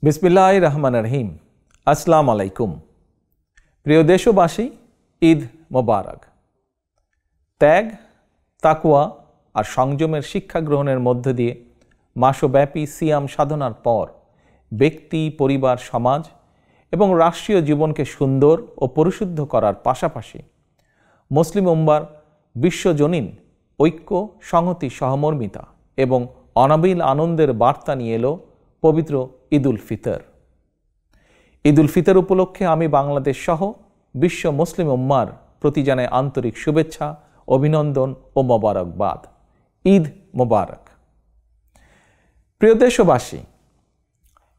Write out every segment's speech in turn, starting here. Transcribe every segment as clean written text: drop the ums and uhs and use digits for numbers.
বিসমিল্লাহির রহমানির রহিম। আসসালামু আলাইকুম। প্রিয় দেশবাসী, ঈদ মোবারক। ত্যাগ, তাকওয়া আর সংযমের শিক্ষা গ্রহণের মধ্য দিয়ে মাসব্যাপী সিয়াম সাধনার পর ব্যক্তি, পরিবার, সমাজ এবং রাষ্ট্রীয় জীবনকে সুন্দর ও পরিশুদ্ধ করার পাশাপাশি মুসলিম উম্মার বিশ্বজনীন ঐক্য, সংহতি, সহমর্মিতা এবং অনাবিল আনন্দের বার্তা নিয়ে এলো পবিত্র ঈদ উল ফিতর। ঈদ উল ফিতর উপলক্ষে আমি বাংলাদেশ সহ বিশ্ব মুসলিম উম্মার প্রতি জানাই আন্তরিক শুভেচ্ছা, অভিনন্দন ও মোবারকবাদ। ঈদ মোবারক। প্রিয় দেশবাসী,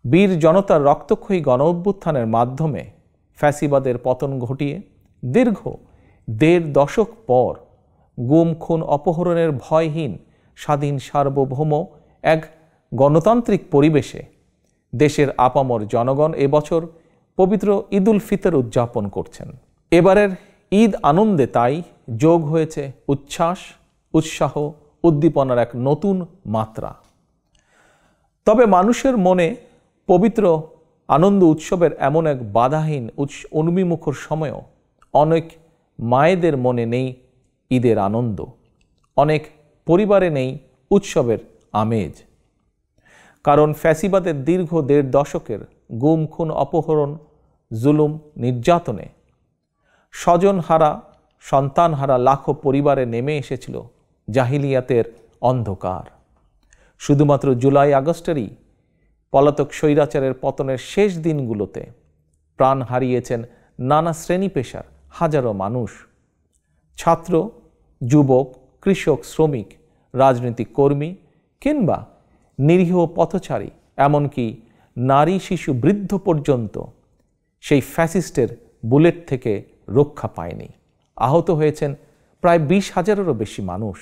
বীর জনতার রক্তক্ষয়ী গণ অভ্যুত্থানের মাধ্যমে ফ্যাসিবাদের পতন ঘটিয়ে দীর্ঘ ১.৫ দশক পর গুম, খুন, অপহরণের ভয়হীন স্বাধীন সার্বভৌম এক গণতান্ত্রিক পরিবেশে দেশের আপামর জনগণ এবছর পবিত্র ঈদ উল ফিতর উদযাপন করছেন। এবারের ঈদ আনন্দে তাই যোগ হয়েছে উচ্ছ্বাস, উৎসাহ, উদ্দীপনার এক নতুন মাত্রা। তবে মানুষের মনে পবিত্র আনন্দ উৎসবের এমন এক বাধাহীন উন্মিমুখর সময়ও অনেক মায়েদের মনে নেই ঈদের আনন্দ, অনেক পরিবারে নেই উৎসবের আমেজ। কারণ ফ্যাসিবাদের দীর্ঘ ১.৫ দশকের গুম, খুন, অপহরণ, জুলুম, নির্যাতনে স্বজনহারা, সন্তানহারা লাখো পরিবারে নেমে এসেছিল জাহিলিয়াতের অন্ধকার। শুধুমাত্র জুলাই আগস্টেরই পলাতক স্বৈরাচারের পতনের শেষ দিনগুলোতে প্রাণ হারিয়েছেন নানা শ্রেণী পেশার হাজারো মানুষ। ছাত্র, যুবক, কৃষক, শ্রমিক, রাজনৈতিক কর্মী কিংবা নিরীহ পথচারী, এমনকি নারী, শিশু, বৃদ্ধ পর্যন্ত সেই ফ্যাসিস্টের বুলেট থেকে রক্ষা পায়নি। আহত হয়েছেন প্রায় ২০,০০০-এরও বেশি মানুষ।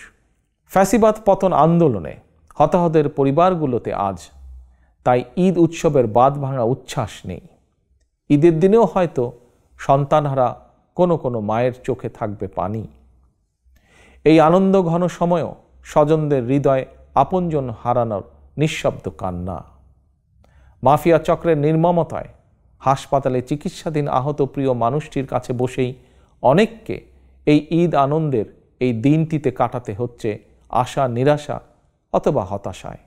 ফ্যাসিবাদ পতন আন্দোলনে হতাহতের পরিবারগুলোতে আজ তাই ঈদ উৎসবের বাঁধ ভাঙা উচ্ছ্বাস নেই। ঈদের দিনেও হয়তো সন্তানহারা কোনো কোনো মায়ের চোখে থাকবে পানি। এই আনন্দ ঘন সময়ও স্বজনদের হৃদয়ে আপনজন হারানোর নিঃশব্দ কান্না। মাফিয়া চক্রের নির্মমতায় হাসপাতালে চিকিৎসাধীন আহত প্রিয় মানুষটির কাছে বসেই অনেককে এই ঈদ আনন্দের এই দিনটিতে কাটাতে হচ্ছে আশা, নিরাশা অথবা হতাশায়।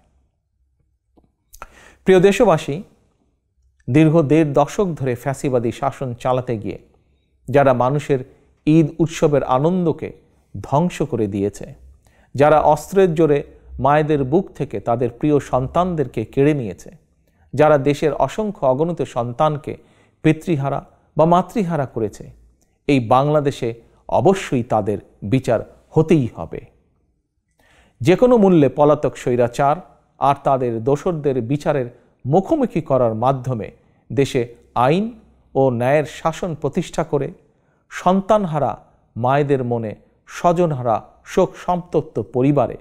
প্রিয় দেশবাসী, দীর্ঘ ১.৫ দশক ধরে ফ্যাসিবাদী শাসন চালাতে গিয়ে যারা মানুষের ঈদ উৎসবের আনন্দকে ধ্বংস করে দিয়েছে, যারা অস্ত্রের জোরে মায়েদের বুক থেকে তাদের প্রিয় সন্তানদেরকে কেড়ে নিয়েছে, যারা দেশের অসংখ্য অগণিত সন্তানকে পিতৃহারা বা মাতৃহারা করেছে, এই বাংলাদেশে অবশ্যই তাদের বিচার হতেই হবে। যে কোনো মূল্যে পলাতক স্বৈরাচার আর তাদের দোসরদের বিচারের মুখোমুখি করার মাধ্যমে দেশে আইন ও ন্যায়ের শাসন প্রতিষ্ঠা করে সন্তানহারা মায়েদের মনে, স্বজনহারা শোক সন্তপ্ত পরিবারে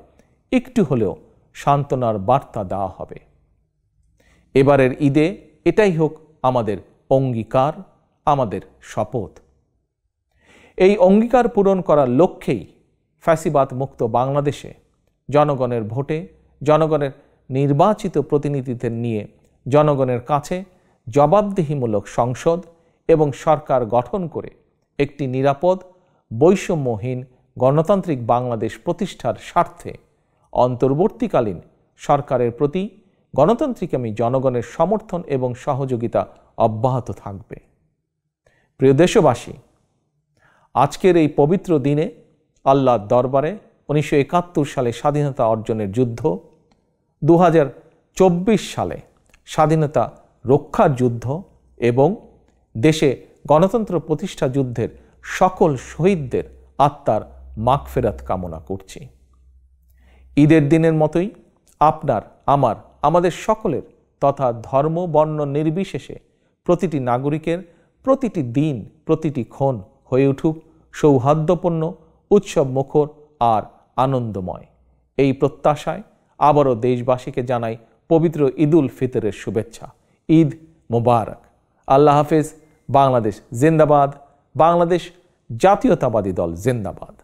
একটু হলেও সান্ত্বনার বার্তা দেওয়া হবে। এবারের ঈদে এটাই হোক আমাদের অঙ্গীকার, আমাদের শপথ। এই অঙ্গীকার পূরণ করার লক্ষ্যেই ফ্যাসিবাদ মুক্ত বাংলাদেশে জনগণের ভোটে, জনগণের নির্বাচিত প্রতিনিধিদের নিয়ে জনগণের কাছে জবাবদিহিমূলক সংসদ এবং সরকার গঠন করে একটি নিরাপদ, বৈষম্যহীন গণতান্ত্রিক বাংলাদেশ প্রতিষ্ঠার স্বার্থে অন্তর্বর্তীকালীন সরকারের প্রতি গণতান্ত্রিকামী জনগণের সমর্থন এবং সহযোগিতা অব্যাহত থাকবে। প্রিয় দেশবাসী, আজকের এই পবিত্র দিনে আল্লাহর দরবারে ১৯৭১ সালে স্বাধীনতা অর্জনের যুদ্ধ, ২০২৪ সালে স্বাধীনতা রক্ষার যুদ্ধ এবং দেশে গণতন্ত্র প্রতিষ্ঠা যুদ্ধের সকল শহীদদের আত্মার মাগফিরাত কামনা করছি। ঈদের দিনের মতোই আপনার, আমাদের সকলের তথা ধর্ম, বর্ণ নির্বিশেষে প্রতিটি নাগরিকের প্রতিটি দিন, প্রতিটি ক্ষণ হয়ে উঠুক সৌহার্দ্যপূর্ণ, উৎসব মুখর আর আনন্দময়। এই প্রত্যাশায় আবারও দেশবাসীকে জানাই পবিত্র ঈদ উল ফিতরের শুভেচ্ছা। ঈদ মোবারক। আল্লাহ হাফেজ। বাংলাদেশ জিন্দাবাদ। বাংলাদেশ জাতীয়তাবাদী দল জিন্দাবাদ।